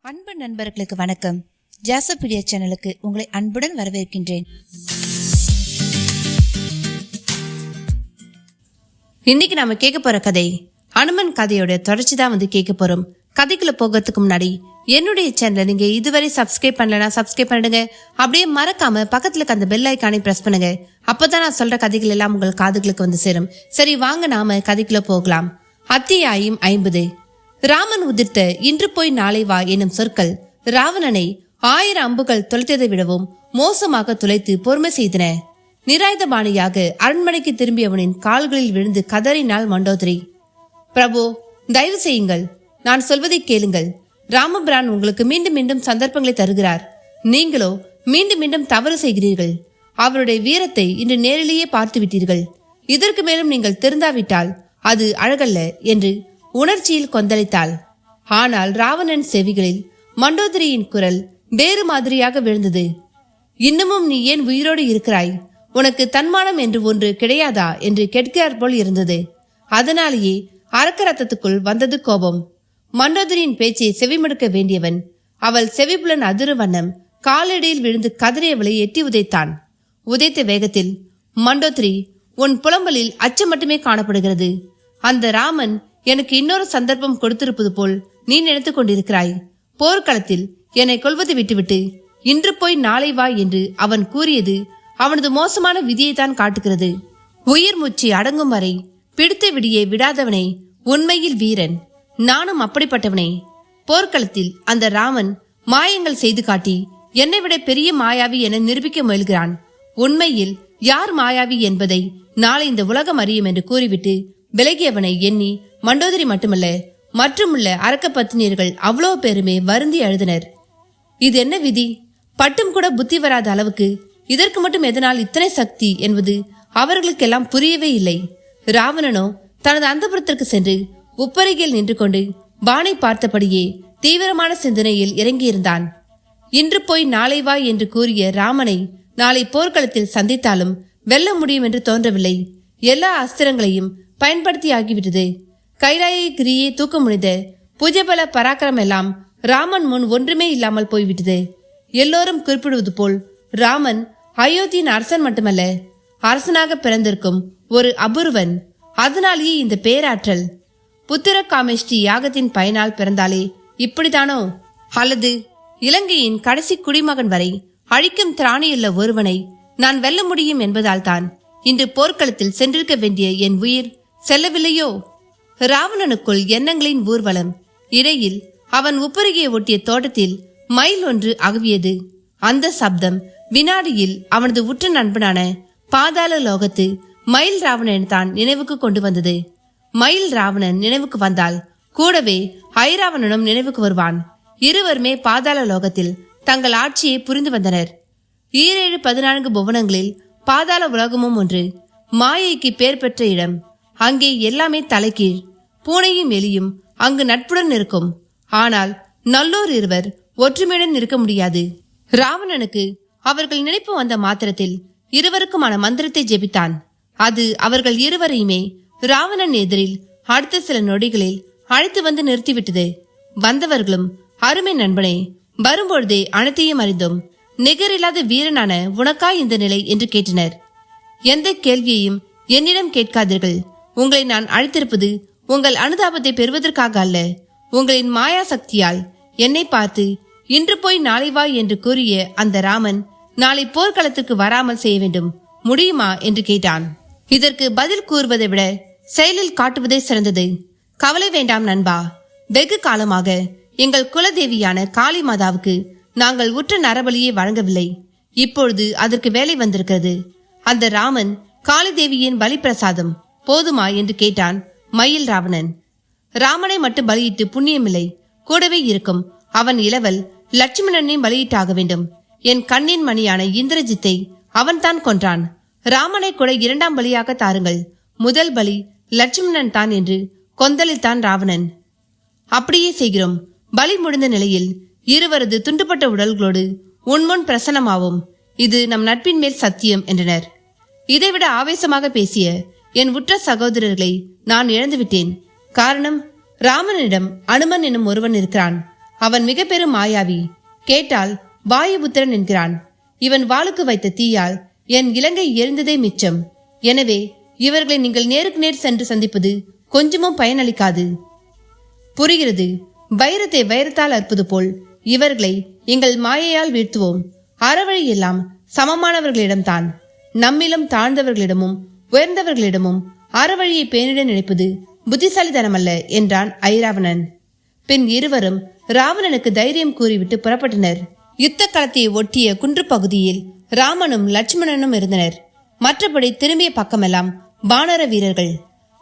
அன்பு நண்பர்களுக்கு வணக்கம். ஜாசபீடியா சேனலுக்கு உங்களை அன்புடன் வரவேற்கின்றேன். இன்னைக்கு நாம கேட்க போற கதை அனுமன் கதையோட தொடர்ச்சி தான் கேட்க போறோம். கதைக்குள்ள போகிறதுக்கு முன்னாடி என்னுடைய சேனலை நீங்க இதுவரை சப்ஸ்கிரைப் பண்ணலனா சப்ஸ்கிரைப் பண்ணிடுங்க. அப்படியே மறக்காம பக்கத்துல அந்த பெல் ஐக்கானை பிரஸ் பண்ணுங்க. அப்பதான் நான் சொல்ற கதைகள் எல்லாம் உங்கள் காதுகளுக்கு வந்து சேரும். சரி, வாங்க நாம கதைக்குள்ள போகலாம். அத்தியாயம் 50. ராமன் உதிர்த்த இன்று போய் நாளை வா எனும் சொற்கள் ராவணனை 1000 அம்புகள் தொலைத்ததை விடவும் மோசமாக துளைத்து பொறுமை செய்தன. நிராயுதபாணியாக அரண்மனைக்கு திரும்பியவனின் கால்களில் விழுந்து கதறினாள் மண்டோதரி. பிரபு, தயவு செய்யுங்கள், நான் சொல்வதை கேளுங்கள். ராமபிரான் உங்களுக்கு மீண்டும் மீண்டும் சந்தர்ப்பங்களை தருகிறார். நீங்களோ மீண்டும் மீண்டும் தவறு செய்கிறீர்கள். அவருடைய வீரத்தை இன்று நேரிலேயே பார்த்து விட்டீர்கள். இதற்கு மேலும் நீங்கள் திருந்தாவிட்டால் அது அழகல்ல என்று உணர்ச்சியில் கொந்தளித்தாள். ஆனால் ராவணன் செவிகளில் மண்டோதரியின் குரல் வேறு மாதிரியாக விழுந்தது. இன்னமும் நீ ஏன் உயிரோடு இருக்கிறாய்? உனக்கு தன்மானம் என்று ஒன்று கிடையாதா என்று கேட்கிறார் போல் இருந்தது. அதனாலேயே அரக்க ரத்தத்துக்குள் வந்தது கோபம். மண்டோதரியின் பேச்சை செவிமடுக்க வேண்டியவன் அவள் செவிப்புலன் அதிரு வண்ணம் காலடியில் விழுந்து கதறியவளை எட்டி உதைத்தான். உதைத்த வேகத்தில், மண்டோதரி, உன் புலம்பலில் அச்சம் மட்டுமே காணப்படுகிறது. அந்த ராமன் எனக்கு இன்னொரு சந்தர்ப்பம் கொடுத்திருப்பது போல் நீ நினைத்துக் கொண்டிருக்கிறாய். போர்க்களத்தில் என்னை கொல்வதை விட்டுவிட்டு இன்று போய் நாளை வா என்று அவன் கூறியது அவனது மோசமான விதியை தான் காட்டுகிறது. உயிர் மூச்சு அடங்கும் வரை பிடித்த விடியை விடாதவனே உண்மையில் வீரன். நானும் அப்படிப்பட்டவனே. போர்க்களத்தில் அந்த ராமன் மாயங்கள் செய்து காட்டி என்னை விட பெரிய மாயாவி என நிரூபிக்க முயல்கிறான். உண்மையில் யார் மாயாவி என்பதை நாளை இந்த உலகம் அறியும் என்று கூறிவிட்டு விலகியவனை எண்ணி மண்டோதரி மட்டுமல்ல, மற்றுமுள்ள அரக்க பத்தினியர்கள் அவ்வளோ பேருமே வருந்தி அழுதனர். இது என்ன விதி? பட்டும் கூட புத்தி வராத அளவுக்கு இதற்கு மட்டும் எதனால் இத்தனை சக்தி என்பது அவர்களுக்கெல்லாம் புரியவே இல்லை. ராவணனோ தனது அந்தப்புறத்திற்கு சென்று உப்பருகில் நின்று கொண்டு வானை பார்த்தபடியே தீவிரமான சிந்தனையில் இறங்கியிருந்தான். இன்று போய் நாளை வா என்று கூறிய ராமனை நாளை போர்க்களத்தில் சந்தித்தாலும் வெல்ல முடியும் என்று தோன்றவில்லை. எல்லா அஸ்திரங்களையும் பயன்படுத்தி ஆகிவிட்டது. கைலாயை கிரியை தூக்க முடிந்த புஜபல பராக்கிரம் எல்லாம் ராமன் முன் ஒன்றுமே இல்லாமல் போய்விட்டது. எல்லோரும் குறிப்பிடுவது போல் ராமன் அயோத்தியின் அரசன் மட்டுமல்ல, அரசனாக பிறந்திருக்கும் ஒரு அபூர்வன். அதனாலேயே இந்த பேராற்றல். புத்திர காமேஷ்டி யாகத்தின் பயனால் பிறந்தாலே இப்படித்தானோ? அல்லது இலங்கையின் கடைசி குடிமகன் வரை அழிக்கும் திராணியுள்ள ஒருவனை நான் வெல்ல முடியும் என்பதால் தான் இன்று போர்க்களத்தில் சென்றிருக்க வேண்டிய என் உயிர் செல்லவில்லையோ? ராவணனுக்குள் எண்ணங்களின் ஊர்வலம். இடையில் அவன் உப்பருகே ஒட்டிய தோட்டத்தில் மயில் ஒன்று அகவியது. அந்த சப்தம் வினாடியில் அவனது உற்ற நண்பனான பாதாள லோகத்து மயில் ராவணன் தான் நினைவுக்கு கொண்டு வந்தது. மயில் ராவணன் நினைவுக்கு வந்தால் கூடவே ஐராவணனும் நினைவுக்கு வருவான். இருவருமே பாதாள லோகத்தில் தங்கள் ஆட்சியை புரிந்து வந்தனர். 7-14 புவனங்களில் பாதாள உலகமும் ஒன்று. மாயைக்கு பேர் பெற்ற இடம். அங்கே எல்லாமே தலைகீழ். பூனையும் எலியும் அங்கு நட்புடன் இருக்கும். ஆனால் நல்லோர் இருவர் ஒற்றுமையுடன் இருக்க முடியாது. ராவணனுக்கு அவர்கள் நினைப்பு வந்த மாத்திரத்தில் இருவருக்குமான மந்திரத்தை ஜெபித்தான். அது அவர்கள் இருவரையுமே ராவணன் எதிரில் அடுத்த சில நொடிகளில் அழைத்து வந்து நிறுத்திவிட்டது. வந்தவர்களும், அருமை நண்பனே, வரும்பொழுதே அனைத்தையும் அறிந்தோம். நிகரில்லாத வீரனான உனக்கா இந்த நிலை என்று கேட்டனர். எந்த கேள்வியையும் என்னிடம் கேட்காதீர்கள். உங்களை நான் அழைத்திருப்பது உங்கள் அனுதாபத்தை பெறுவதற்காக அல்ல. உங்களின் மாயா சக்தியால் என்னை பார்த்து இன்று போய் நாளை வா என்று கூறிய அந்த ராமன் நாளை போர்க்களத்துக்கு வராமல் செய்ய வேண்டும், முடியுமா என்று கேட்டான். இதற்கு பதில் கூறுவதை விட செயலில் காட்டுவதே சிறந்தது. கவலை வேண்டாம் நண்பா. வெகு காலமாக எங்கள் குலதேவியான காளி மாதாவுக்கு நாங்கள் உற்ற நரபலியை வழங்கவில்லை. இப்பொழுது அதற்கு வேலை வந்திருக்கிறது. அந்த ராமன் காளி தேவியின் பலி பிரசாதம் போதுமா என்று கேட்டான் மயில் ராவணன். ராமனை மட்டும் பலியிட்டு புண்ணியமில்லை, கூடவே இருக்கும் அவன் இளவல் லட்சுமணனை பலியிட்டாக வேண்டும். என் கண்ணின் மணியான இந்திரஜித்தை அவன்தான் கொன்றான். ராமனை கூட 2ஆம் பலியாக தாருங்கள். முதல் பலி லட்சுமணன் தான் என்று கொந்தளித்தான் ராவணன். அப்படியே செய்கிறோம். பலி முடிந்த நிலையில் இருவரது துண்டுபட்ட உடல்களோடு உன்முன் பிரசன்னமாவும். இது நம் நட்பின் மேல் சத்தியம் என்றனர். இதைவிட ஆவேசமாக பேசிய என் உற்ற சகோதரர்களை நான் இழந்துவிட்டேன். காரணம், ராமனிடம் அனுமன் என்னும் ஒருவன் இருக்கிறான். அவன் மிக பெரும் மாயாவி. கேட்டால் வாயுபுத்திரன் என்கிறான். இவன் வாளுக்கு வைத்த தீயால் என் இலங்கை எரிந்ததே மிச்சம். எனவே இவர்களை நீங்கள் நேருக்கு நேர் சென்று சந்திப்பது கொஞ்சமும் பயனளிக்காது. புரிகிறது. வைரத்தை வைரத்தால் அற்புது போல் இவர்களை எங்கள் மாயையால் வீழ்த்துவோம். அறவழி எல்லாம் சமமானவர்களிடம்தான். நம்மிலும் தாழ்ந்தவர்களிடமும் உயர்ந்தவர்களிடமும் அறவழியை பேணிட நினைப்பது புத்திசாலித்தனமல்ல என்றான் ஐராவணன். பின் இருவரும் ராவணனுக்கு தைரியம் கூறிவிட்டு புறப்பட்டனர். யுத்த களத்தை ஒட்டிய குன்று பகுதியில் ராமனும் லட்சுமணனும் இருந்தனர். மற்றபடி திரும்பிய பக்கமெல்லாம் வானர வீரர்கள்.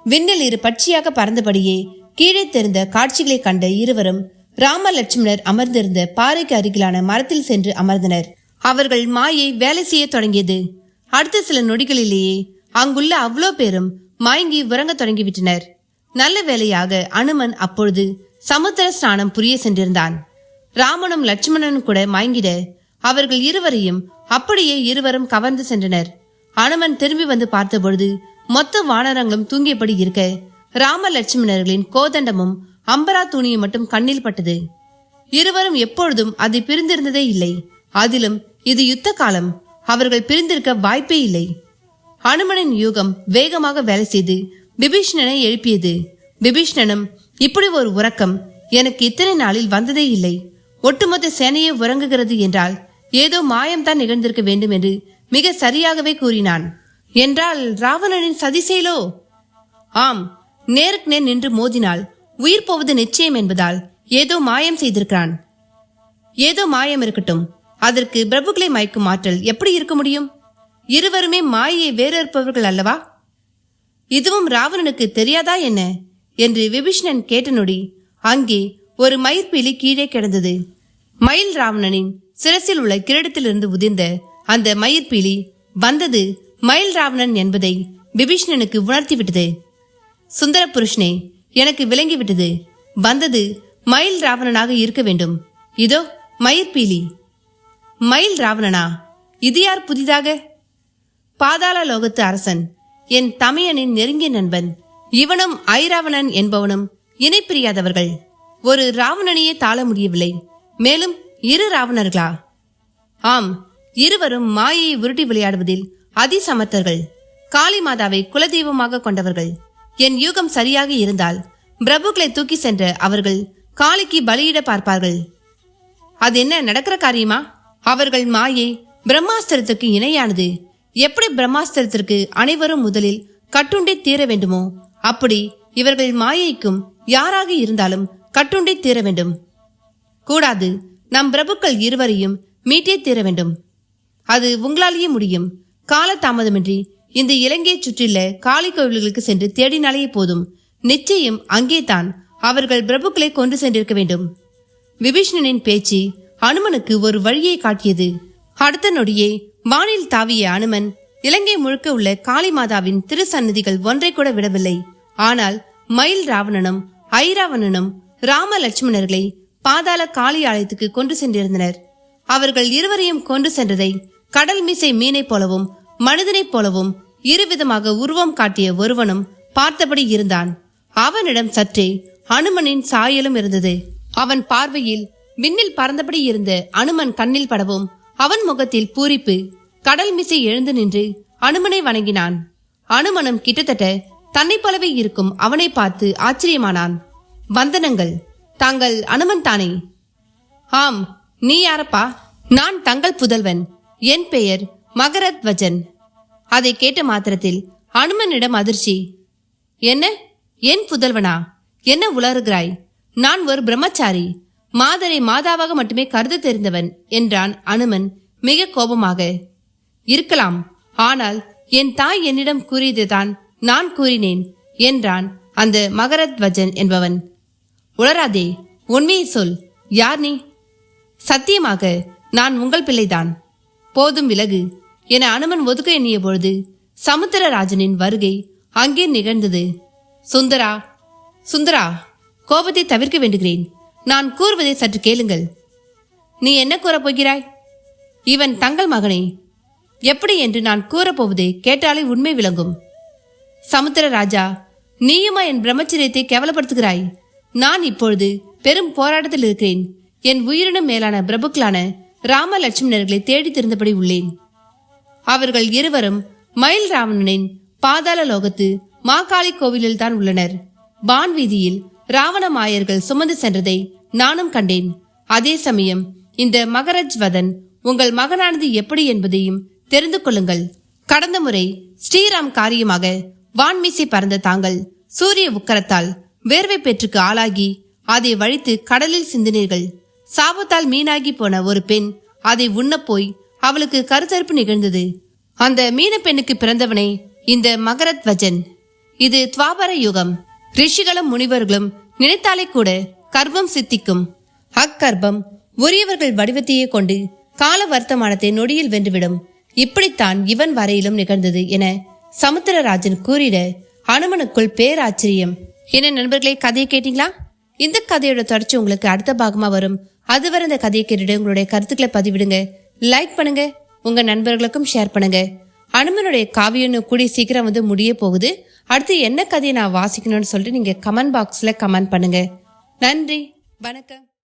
விண்ணில் இரு பட்சியாக பறந்தபடியே கீழே தெரிந்த காட்சிகளை கண்ட இருவரும் ராம லட்சுமணர் அமர்ந்திருந்த பாறைக்கு அருகிலான மரத்தில் சென்று அமர்ந்தனர். அவர்கள் மாயை வேலை செய்ய தொடங்கியது. அடுத்த சில நொடிகளிலேயே அங்குள்ள அவ்வளோ பேரும் மயங்கி உறங்க தொடங்கிவிட்டனர். நல்ல வேளையாக அனுமன் அப்பொழுது சமுத்திர ஸ்நானம் புரிய சென்றிருந்தான். ராமனும் லட்சுமணனும் கூட மயங்கிட அவர்கள் இருவரையும் அப்படியே இருவரும் கவர்ந்து சென்றனர். அனுமன் திரும்பி வந்து பார்த்தபொழுது மொத்த வானரங்களும் தூங்கியபடி இருக்க ராம லட்சுமணர்களின் கோதண்டமும் அம்பரா துணியும் மட்டும் கண்ணில் பட்டது. இருவரும் எப்பொழுதும் அதை பிரிந்திருந்ததே இல்லை. அதிலும் இது யுத்த காலம். அவர்கள் பிரிந்திருக்க வாய்ப்பே இல்லை. அனுமனின் யூகம் வேகமாக வேலை செய்து விபீஷணனை எழுப்பியது. விபீஷணனும் இப்படி ஒரு உறக்கம் எனக்கு இத்தனை நாளில் வந்ததே இல்லை. ஒட்டுமொத்த சேனையே உறங்குகிறது என்றால் ஏதோ மாயம்தான் நிகழ்ந்திருக்க வேண்டும் என்று மிக சரியாகவே கூறினான். என்றால் ராவணனின் சதி செயலோ? ஆம், நேருக்கு நேர் நின்று மோதினால் உயிர் போவது நிச்சயம் என்பதால் ஏதோ மாயம் செய்திருக்கிறான். ஏதோ மாயம் இருக்கட்டும், அதற்கு பிரபுக்களை மயக்கும் ஆற்றல் எப்படி இருக்க முடியும்? இருவருமே மாயை வேறறுப்பவர்கள் அல்லவா? இதுவும் ராவணனுக்கு தெரியாதா என்ன என்று விபீஷணன் கேட்ட நொடி அங்கே ஒரு மயிர்பீலி கீழே கிடந்தது. மயில் ராவணனின் சிரசில் உள்ள கிரீடத்திலிருந்து உதிர்ந்த அந்த மயிர்பீலி வந்தது மயில் ராவணன் என்பதை விபீஷணனுக்கு உணர்த்திவிட்டது. சுந்தர புருஷனே, எனக்கு விளங்கிவிட்டது. வந்தது மயில் ராவணனாக இருக்க வேண்டும். இதோ மயிர்பீலி. மயில் ராவணனா? இது யார் புதிதாக? பாதாள லோகத்து அரசன், என் தமையனின் நெருங்கிய நண்பன். இவனும் ஐராவணன் என்பவனும் இணை பிரியாதவர்கள். ஒரு ராவணனையே தாழ முடியவில்லை, மேலும் இரு ராவணர்களா? ஆம், இருவரும் மாயையை உருட்டி விளையாடுவதில் அதிசமர்த்தர்கள். காளி மாதாவை குலதெய்வமாக கொண்டவர்கள். என் யூகம் சரியாக இருந்தால் பிரபுக்களை தூக்கி சென்ற அவர்கள் காளிக்கு பலியிட பார்ப்பார்கள். அது என்ன நடக்கிற காரியமா? அவர்கள் மாயை பிரம்மாஸ்திரத்திற்கு இணையானது. எப்படி பிரம்மாஸ்திரத்திற்கு அனைவரும் முதலில் கட்டுண்டே தீர வேண்டுமோ அப்படி இவர்கள் மாயைக்கும் யாராக இருந்தாலும் கட்டுண்டே தீர வேண்டும். கூடாது, நம் பிரபுக்கள் இருவரையும் மீட்டே தீர வேண்டும். அது உங்களாலேயே முடியும். கால தாமதமின்றி இந்த இலங்கையை சுற்றியுள்ள காளி கோவில்களுக்கு சென்று தேடினாலே போதும். நிச்சயம் அங்கே தான் அவர்கள் பிரபுக்களை கொண்டு சென்றிருக்க வேண்டும். விபீஷணனின் பேச்சு அனுமனுக்கு ஒரு வழியை காட்டியது. அடுத்த நொடியே வானில் தாவிய அனுமன் இலங்கை முழுக்க உள்ள காளி மாதாவின் திருசன்னதிகள் ஒன்றை கூட விடவில்லை. ஆனால் மயில் ராவணனும் ஐராவணனும் ராம லட்சுமணர்களை பாதாள காளி ஆலயத்துக்கு கொண்டு சென்றிருந்தனர். அவர்கள் இருவரையும் கொண்டு சென்றதை கடல் மீசை மீனை போலவும் மனிதனைப் போலவும் இருவிதமாக உருவம் காட்டிய ஒருவனும் பார்த்தபடி இருந்தான். அவனிடம் சற்றே அனுமனின் சாயலும் இருந்தது. அவன் பார்வையில் விண்ணில் பறந்தபடி இருந்த அனுமன் கண்ணில் படவும் அவன் முகத்தில் பூரிப்பு. கடல் மீசை எழுந்து நின்று அனுமனை வணங்கினான். அனுமனும் கிட்டத்தட்ட தன்னை போலவே இருக்கும் அவனை பார்த்து ஆச்சரியமானான். வந்தனங்கள், தாங்கள் அனுமன் தானே? ஆம், நீ யாரப்பா? நான் தங்கள் புதல்வன். என் பெயர் மகரத்வஜன். அதை கேட்ட மாத்திரத்தில் அனுமனிடம் அதிர்ச்சி. என்ன, என் புதல்வனா? என்ன உளறுகிறாய்? நான் ஒரு பிரம்மச்சாரி, மாதரை மாதாவாக மட்டுமே கருத தெரிந்தவன் என்றான் அனுமன் மிக கோபமாக. இருக்கலாம், ஆனால் என் தாய் என்னிடம் கூறியதுதான் நான் கூறினேன் என்றான் அந்த மகரத்வஜன் என்பவன். உளராதே, உண்மையை சொல். யார் நீ? சத்தியமாக நான் உங்கள் பிள்ளைதான். போதும், விலகு என அனுமன் ஒதுக்க எண்ணிய பொழுது சமுத்திரராஜனின் வருகை அங்கே நிகழ்ந்தது. சுந்தரா, சுந்தரா, கோபத்தை தவிர்க்க வேண்டுகிறேன். நான் கூறுவதை சற்று கேளுங்கள். நீ என்ன கூறப் போகிறாய்? இவன் தங்கள் மகனே. எப்படி என்று நான் கூறப்போவதை கேட்டாலே உண்மை விளங்கும். சமுத்திரராஜா, நீயுமா என் பிரம்மச்சரியத்தை கேவலப்படுத்துகிறாய்? நான் இப்பொழுது பெரும் போராட்டத்தில் இருக்கிறேன். என் உயிரினும் மேலான பிரபுக்களான ராம லட்சுமணர்களை தேடி திரிந்தபடி உள்ளேன். அவர்கள் இருவரும் மயில் ராவணனின் பாதாள லோகத்து மாகாளி கோவிலில் தான் உள்ளனர். பான் வீதியில் ராவண மாயர்கள் சுமந்து சென்றதை நானும் கண்டேன். அதே சமயம் இந்த மகரஜ் வதன் உங்கள் மகனானது எப்படி என்பதையும் தெரிந்து கொள்ளுங்கள். கடந்த முறை ஸ்ரீராம் காரியமாக வான்மீசை பறந்த தாங்கள் சூரிய உக்கரத்தால் வேர்வை பெற்றுக்கு ஆளாகி அதை வழித்து கடலில் சிந்தினீர்கள். சாபத்தால் மீனாகி போன ஒரு பெண் அதை உண்ண போய் அவளுக்கு கருத்தரிப்பு நிகழ்ந்தது. அந்த மீன பெண்ணுக்கு பிறந்தவனே இந்த மகரத்வஜன். இது துவாபர யுகம். ரிஷிகளும் முனிவர்களும் நினைத்தாலே கூட கர்ப்பம் சித்திக்கும். அக்கர்ப்பம் உரியவர்கள் வடிவத்தையே கொண்டு கால வர்த்தமானத்தை நொடியில் வென்றுவிடும். இப்படித்தான் இவன் வரையிலும் நிகழ்ந்தது என சமுத்திரராஜன் கூறிட அனுமனுக்குள் பேராச்சரியம். என்ன நண்பர்களே, கதையை கேட்டீங்களா? இந்த கதையோட தொடர்ச்சி உங்களுக்கு அடுத்த பாகமா வரும். அதுவரை இந்த கதையை கேட்டுட்டு உங்களுடைய கருத்துக்களை பதிவிடுங்க, லைக் பண்ணுங்க, உங்க நண்பர்களுக்கும் ஷேர் பண்ணுங்க. அனுமனுடைய காவியம் கூடிய சீக்கிரம் முடிய போகுது. அடுத்து என்ன கதையை நான் வாசிக்கணும்னு சொல்லிட்டு நீங்க கமெண்ட் பாக்ஸ்ல கமெண்ட் பண்ணுங்க. நன்றி, வணக்கம்.